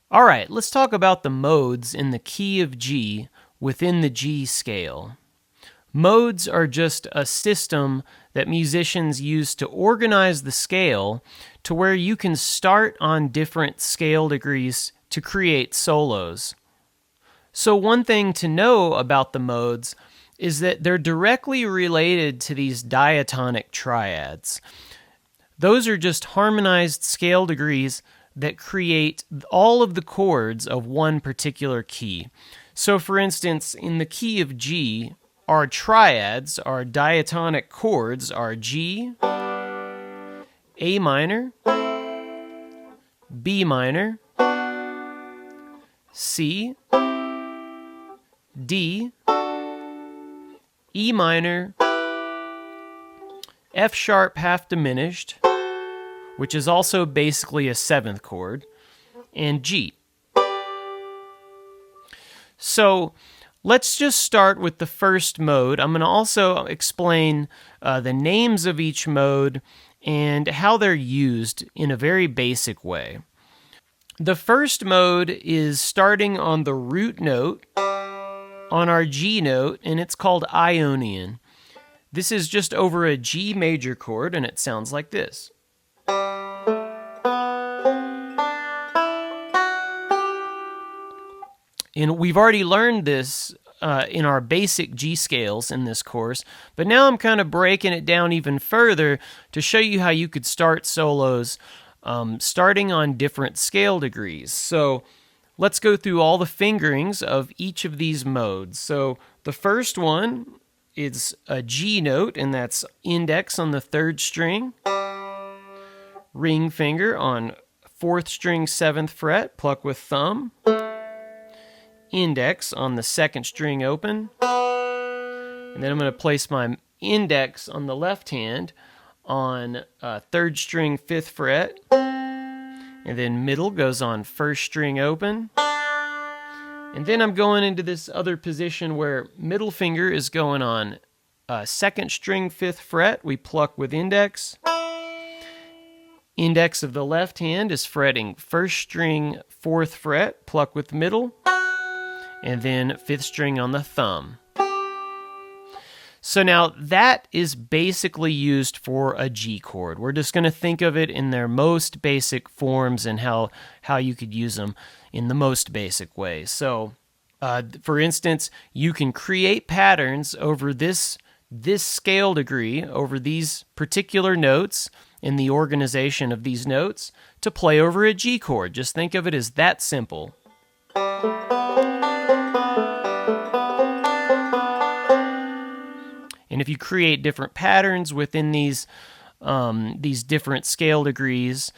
All right, let's talk about the modes in the key of G within the G scale. Modes are just a system that musicians use to organize the scale to where you can start on different scale degrees to create solos. So one thing to know about the modes is that they're directly related to these diatonic triads. Those are just harmonized scale degrees that create all of the chords of one particular key. So for instance, in the key of G, our triads, our diatonic chords are G, A minor, B minor, C, D, E minor, F sharp half diminished, which is also basically a seventh chord, and G. So let's just start with the first mode. I'm going to also explain the names of each mode and how they're used in a very basic way. The first mode is starting on the root note on our G note, and it's called Ionian. This is just over a G major chord, and it sounds like this. And we've already learned this in our basic G scales in this course, but now I'm kind of breaking it down even further to show you how you could start solos starting on different scale degrees. So let's go through all the fingerings of each of these modes. So the first one is a G note, and that's index on the third string, ring finger on fourth string, 7th fret, pluck with thumb, index on the second string open, and then I'm going to place my index on the left hand on third string, 5th fret, and then middle goes on first string open, and then I'm going into this other position where middle finger is going on second string, 5th fret, we pluck with index. Index of the left hand is fretting first string, 4th fret, pluck with middle, and then 5th string on the thumb. So now that is basically used for a G chord. We're just going to think of it in their most basic forms and how you could use them in the most basic way. So, for instance, you can create patterns over this scale degree, over these particular notes, in the organization of these notes, to play over a G chord. Just think of it as that simple. And if you create different patterns within these different scale degrees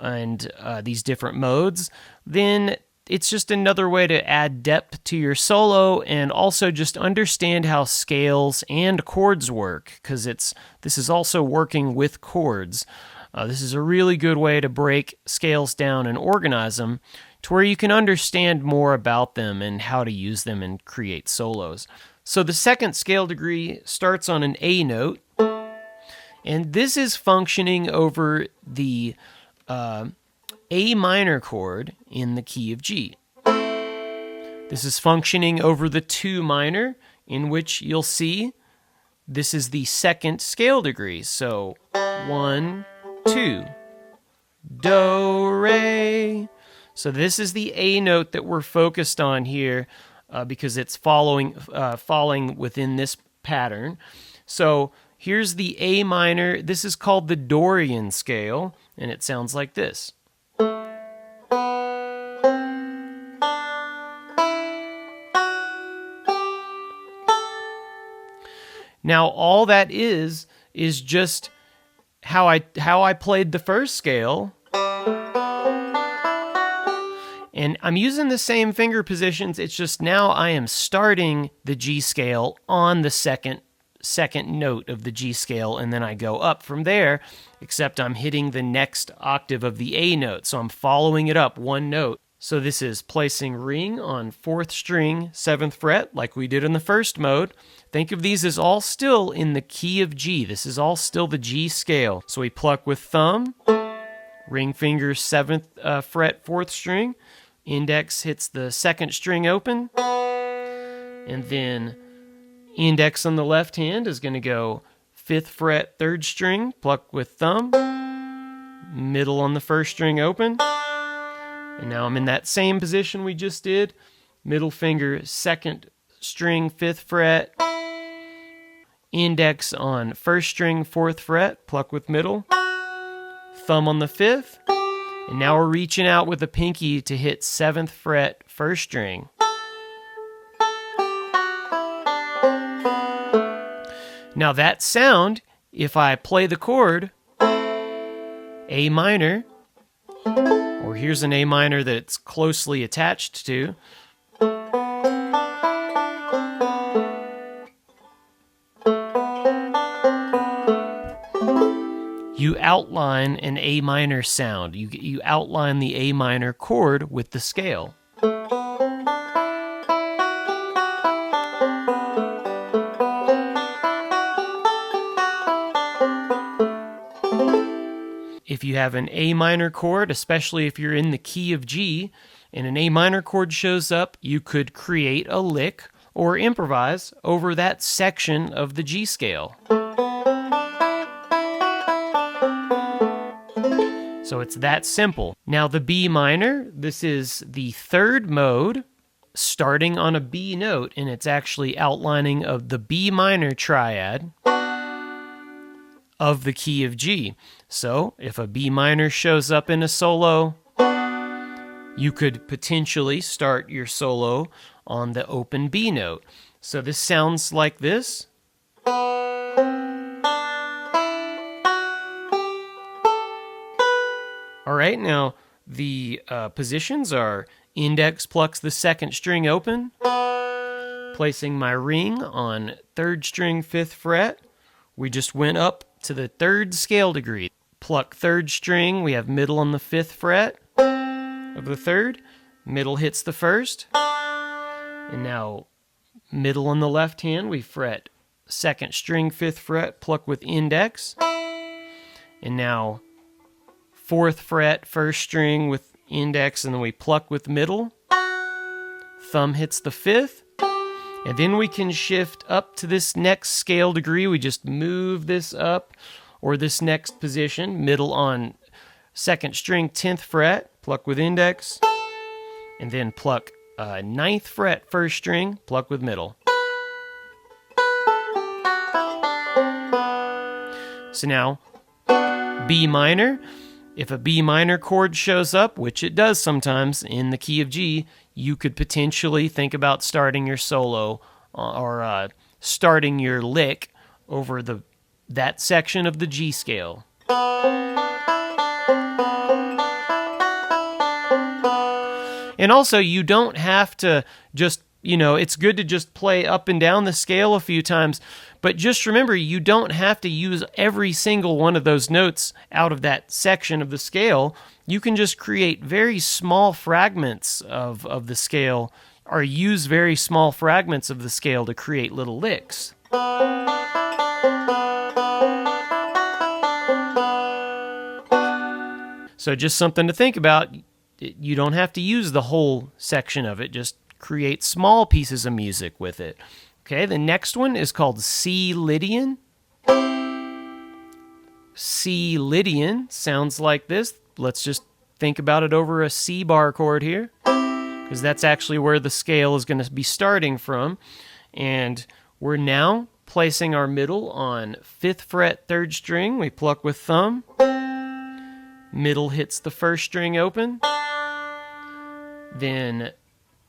and these different modes, then it's just another way to add depth to your solo and also just understand how scales and chords work, because this is also working with chords. This is a really good way to break scales down and organize them to where you can understand more about them and how to use them and create solos. So the second scale degree starts on an A note, and this is functioning over the A minor chord in the key of G. This is functioning over the 2 minor, in which you'll see this is the second scale degree. So 1, 2, do, re. So this is the A note that we're focused on here because it's falling within this pattern. So here's the A minor. This is called the Dorian scale, and it sounds like this. Now, all that is just how I played the first scale, And I'm using the same finger positions. It's just now I am starting the G scale on the second note of the G scale, and then I go up from there, except I'm hitting the next octave of the A note. So I'm following it up one note. So this is placing ring on 4th string, 7th fret, like we did in the first mode. Think of these as all still in the key of G. This is all still the G scale. So we pluck with thumb, ring finger 7th fret, 4th string, index hits the 2nd string open, and then index on the left hand is going to go 5th fret, 3rd string, pluck with thumb, middle on the 1st string open, and now I'm in that same position we just did, middle finger 2nd string, 5th fret, index on 1st string, 4th fret, pluck with middle, thumb on the 5th, and now we're reaching out with the pinky to hit 7th fret, 1st string. Now that sound, if I play the chord A minor, or here's an A minor that it's closely attached to, you outline an A minor sound. You outline the A minor chord with the scale. If you have an A minor chord, especially if you're in the key of G, and an A minor chord shows up, you could create a lick or improvise over that section of the G scale. So it's that simple. Now the B minor, this is the 3rd mode, starting on a B note, and it's actually outlining of the B minor triad of the key of G. So if a B minor shows up in a solo, you could potentially start your solo on the open B note. So this sounds like this. All right, now the positions are index plucks the 2nd string open, placing my ring on 3rd string, 5th fret. We just went up to the 3rd scale degree. Pluck 3rd string, we have middle on the 5th fret of the 3rd. Middle hits the 1st. And now middle on the left hand, we fret 2nd string, 5th fret, pluck with index. And now 4th fret, 1st string with index, and then we pluck with middle. Thumb hits the 5th. And then we can shift up to this next scale degree. We just move this up, or this next position, middle on 2nd string, 10th fret, pluck with index, and then pluck 9th fret, 1st string, pluck with middle. So now, B minor. If a B minor chord shows up, which it does sometimes in the key of G, you could potentially think about starting your solo or starting your lick over that section of the G scale. And also, you don't have to just, it's good to just play up and down the scale a few times, but just remember, you don't have to use every single one of those notes out of that section of the scale. You can just create very small fragments of the scale, or use very small fragments of the scale to create little licks. So just something to think about. You don't have to use the whole section of it. Just create small pieces of music with it. Okay, the next one is called C Lydian. C Lydian sounds like this. Let's just think about it over a C bar chord here, because that's actually where the scale is going to be starting from. And we're now placing our middle on 5th fret, 3rd string. We pluck with thumb. Middle hits the 1st string open. Then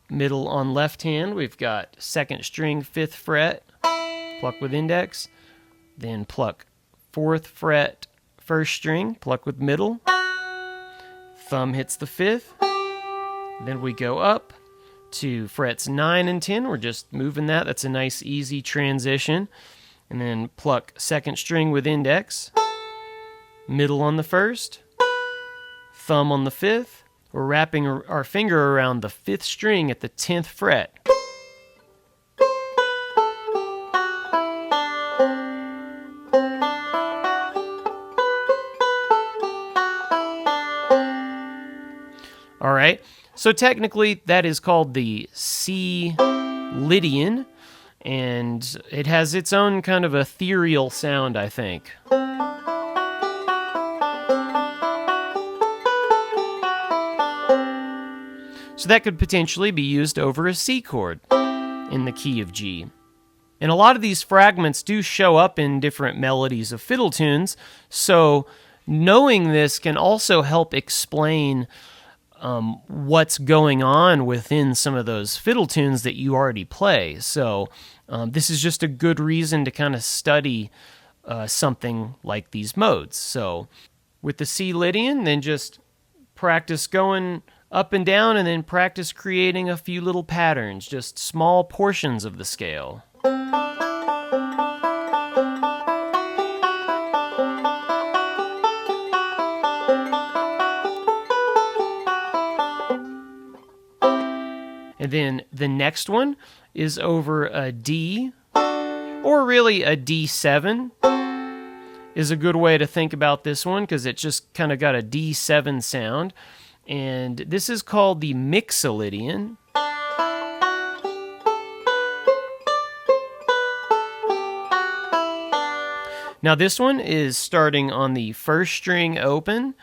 middle on left hand, we've got 2nd string, 5th fret, pluck with index. Then pluck 4th fret, 1st string, pluck with middle. Thumb hits the 5th. Then we go up to frets 9 and 10. We're just moving that. That's a nice, easy transition. And then pluck second string with index, middle on the first, thumb on the fifth. We're wrapping our finger around the 5th string at the 10th fret. All right, so technically that is called the C Lydian, and it has its own kind of ethereal sound, I think. So that could potentially be used over a C chord in the key of G. And a lot of these fragments do show up in different melodies of fiddle tunes, so knowing this can also help explain what's going on within some of those fiddle tunes that you already play. So this is just a good reason to kind of study something like these modes. So with the C Lydian, then just practice going up and down, and then practice creating a few little patterns, just small portions of the scale. And then the next one is over a D, or really a D7 is a good way to think about this one, because it just kind of got a D7 sound. And this is called the Mixolydian. Now this one is starting on the first string open.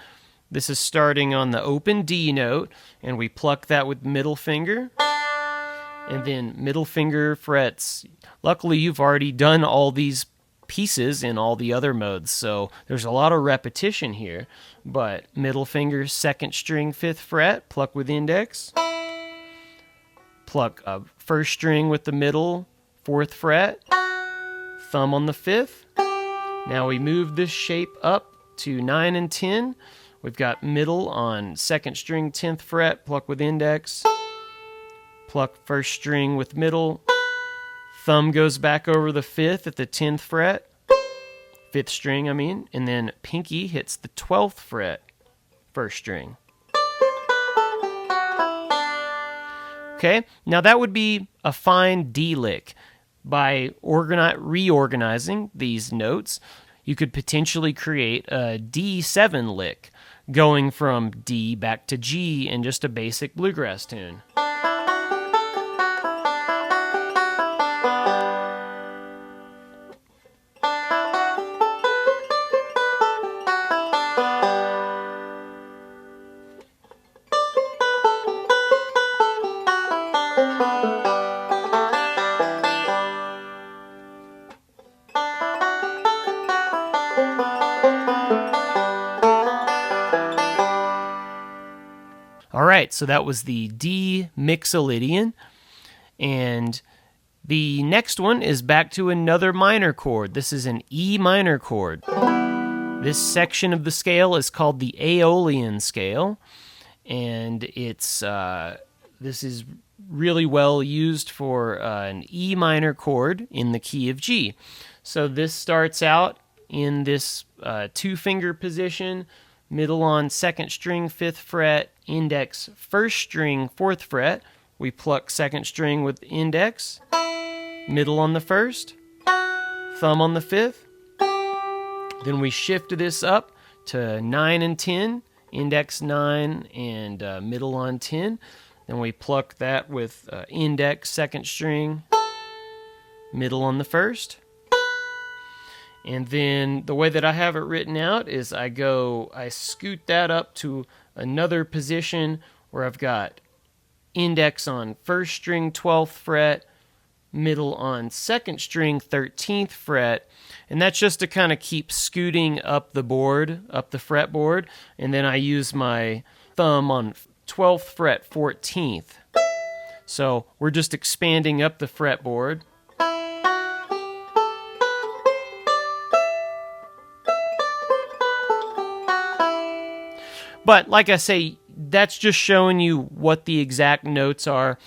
This is starting on the open D note, and we pluck that with middle finger. And then middle finger frets. Luckily, you've already done all these pieces in all the other modes, so there's a lot of repetition here. But middle finger, second string, 5th fret, pluck with index. Pluck first string with the middle, 4th fret. Thumb on the 5th. Now we move this shape up to 9 and 10. We've got middle on second string, 10th fret, pluck with index. Pluck first string with middle. Thumb goes back over the 5th at the 10th fret. 5th string, and then pinky hits the 12th fret, first string. Okay, now that would be a fine D lick. By reorganizing these notes, you could potentially create a D7 lick, going from D back to G in just a basic bluegrass tune. All right, so that was the D Mixolydian, and the next one is back to another minor chord. This is an E minor chord. This section of the scale is called the Aeolian scale, and it's this is really well used for an E minor chord in the key of G. So this starts out in this 2-finger position, middle on second string, 5th fret, index first string, 4th fret. We pluck second string with index, middle on the first, thumb on the 5th. Then we shift this up to 9 and 10, index 9 and middle on 10. Then we pluck that with index second string, middle on the first. And then the way that I have it written out is I scoot that up to another position where I've got index on first string, 12th fret, middle on second string, 13th fret. And that's just to kind of keep scooting up the board, up the fretboard. And then I use my thumb on 12th fret, 14th. So we're just expanding up the fretboard. But like I say, that's just showing you what the exact notes are.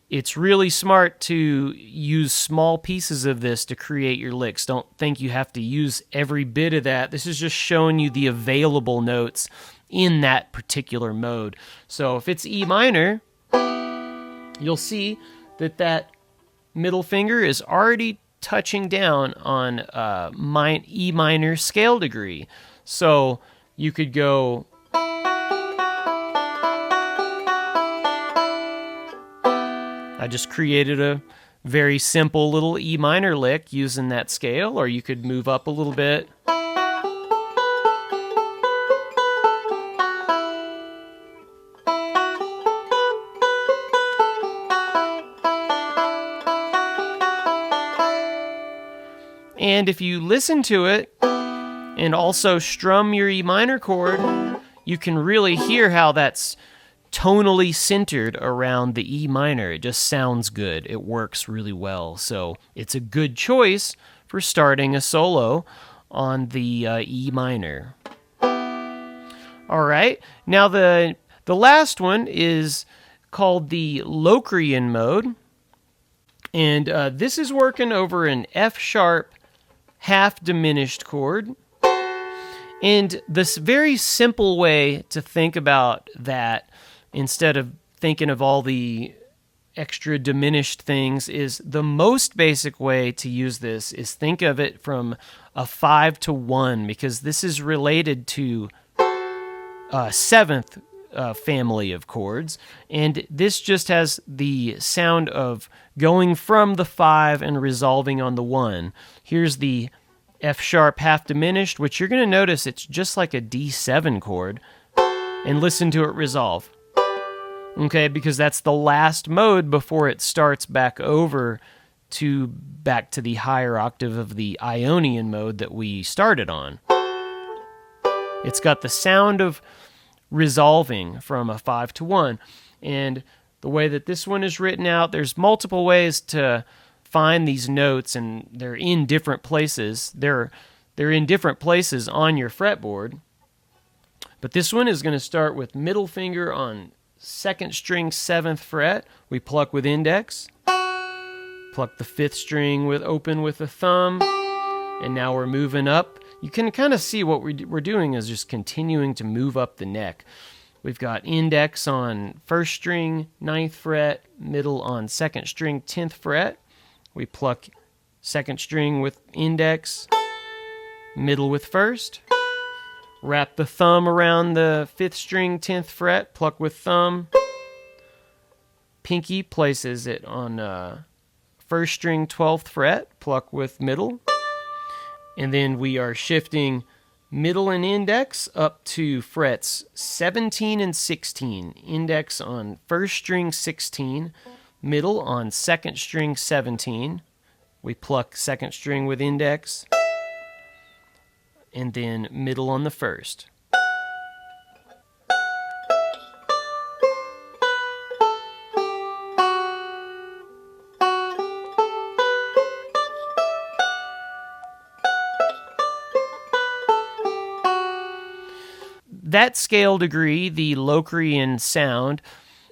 It's really smart to use small pieces of this to create your licks. Don't think you have to use every bit of that. This is just showing you the available notes in that particular mode. So if it's E minor, you'll see that middle finger is already touching down on E minor scale degree. So you could go... I just created a very simple little E minor lick using that scale, or you could move up a little bit. And if you listen to it and also strum your E minor chord, you can really hear how that's tonally centered around the E minor. It just sounds good. It works really well. So it's a good choice for starting a solo on the E minor. All right. Now the last one is called the Locrian mode. And this is working over an F sharp half diminished chord. And this very simple way to think about that, instead of thinking of all the extra diminished things, is the most basic way to use this is think of it from a 5 to 1, because this is related to seventh family of chords, and this just has the sound of going from the 5 and resolving on the 1. Here's the F sharp half diminished, which you're going to notice it's just like a D7 chord, and listen to it resolve. Okay, because that's the last mode before it starts back to the higher octave of the Ionian mode that we started on. It's got the sound of resolving from a 5 to 1. And the way that this one is written out, there's multiple ways to find these notes, and they're in different places. They're in different places on your fretboard. But this one is going to start with middle finger on 2nd string 7th fret. We pluck with index. Pluck the 5th string open with the thumb. And now we're moving up. You can kind of see what we're doing is just continuing to move up the neck. We've got index on 1st string 9th fret, middle on 2nd string 10th fret. We pluck 2nd string with index, middle with 1st. Wrap the thumb around the 5th string 10th fret, pluck with thumb. Pinky places it on 1st string 12th fret, pluck with middle. And then we are shifting middle and index up to frets 17 and 16. Index on 1st string 16, middle on 2nd string 17. We pluck 2nd string with index, and then middle on the 1st. That scale degree, the Locrian sound,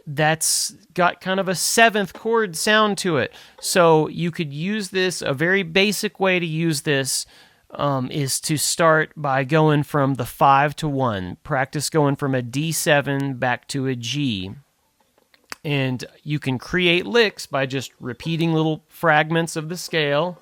that's got kind of a 7th chord sound to it. So you could use this, a very basic way to use this is to start by going from the 5 to 1. Practice going from a D7 back to a G. And you can create licks by just repeating little fragments of the scale.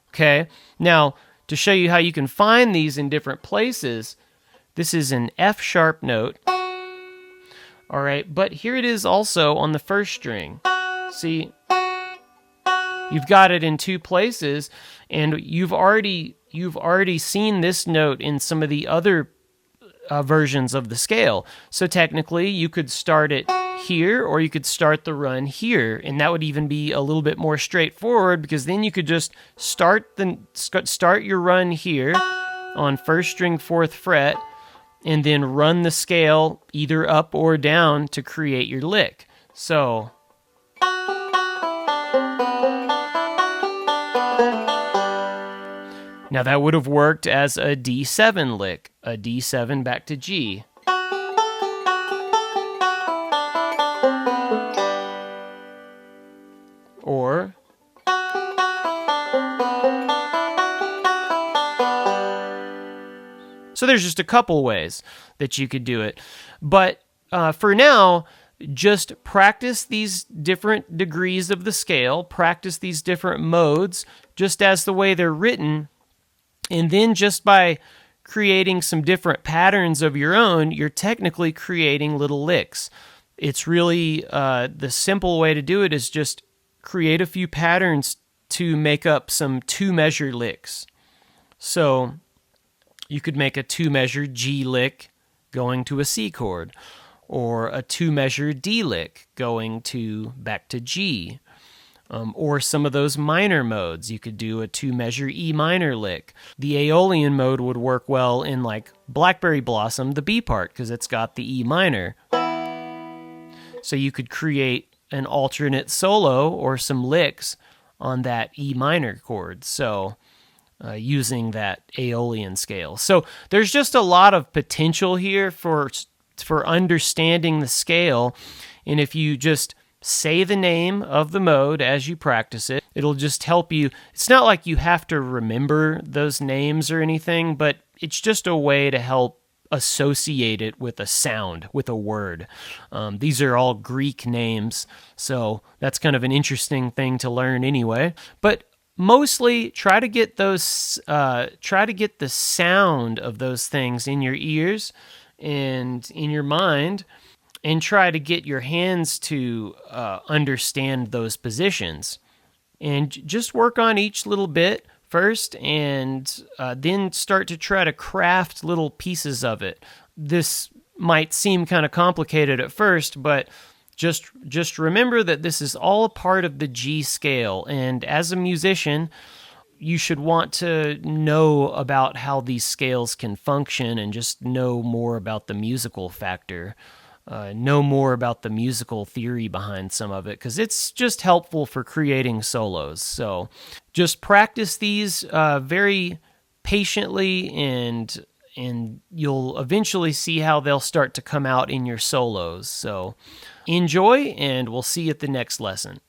Okay, now to show you how you can find these in different places, this is an F sharp note. All right, but here it is also on the 1st string. See, you've got it in 2 places, and you've already seen this note in some of the other versions of the scale. So technically, you could start it here, or you could start the run here, and that would even be a little bit more straightforward, because then you could just start your run here on 1st string 4th fret, and then run the scale either up or down to create your lick. So Now that would have worked as a D7 lick, a D7 back to G. Or so there's just a couple ways that you could do it. But for now, just practice these different degrees of the scale, practice these different modes just as the way they're written, and then just by creating some different patterns of your own, you're technically creating little licks. It's really the simple way to do it is just create a few patterns to make up some 2-measure licks. So you could make a 2-measure G lick going to a C chord, or a 2-measure D lick going back to G, or some of those minor modes. You could do a 2-measure E minor lick. The Aeolian mode would work well in like Blackberry Blossom, the B part, because it's got the E minor. So you could create an alternate solo or some licks on that E minor chord. So using that Aeolian scale. So there's just a lot of potential here for understanding the scale. And if you just say the name of the mode as you practice it, it'll just help you. It's not like you have to remember those names or anything, but it's just a way to help associate it with a sound, with a word. These are all Greek names, so that's kind of an interesting thing to learn anyway. But mostly try to get the sound of those things in your ears and in your mind, and try to get your hands to understand those positions. And just work on each little bit first, and then start to try to craft little pieces of it. This might seem kind of complicated at first, but just remember that this is all a part of the G scale, and as a musician, you should want to know about how these scales can function and just know more about the musical factor, know more about the musical theory behind some of it, because it's just helpful for creating solos. So just practice these very patiently, and you'll eventually see how they'll start to come out in your solos. So enjoy, and we'll see you at the next lesson.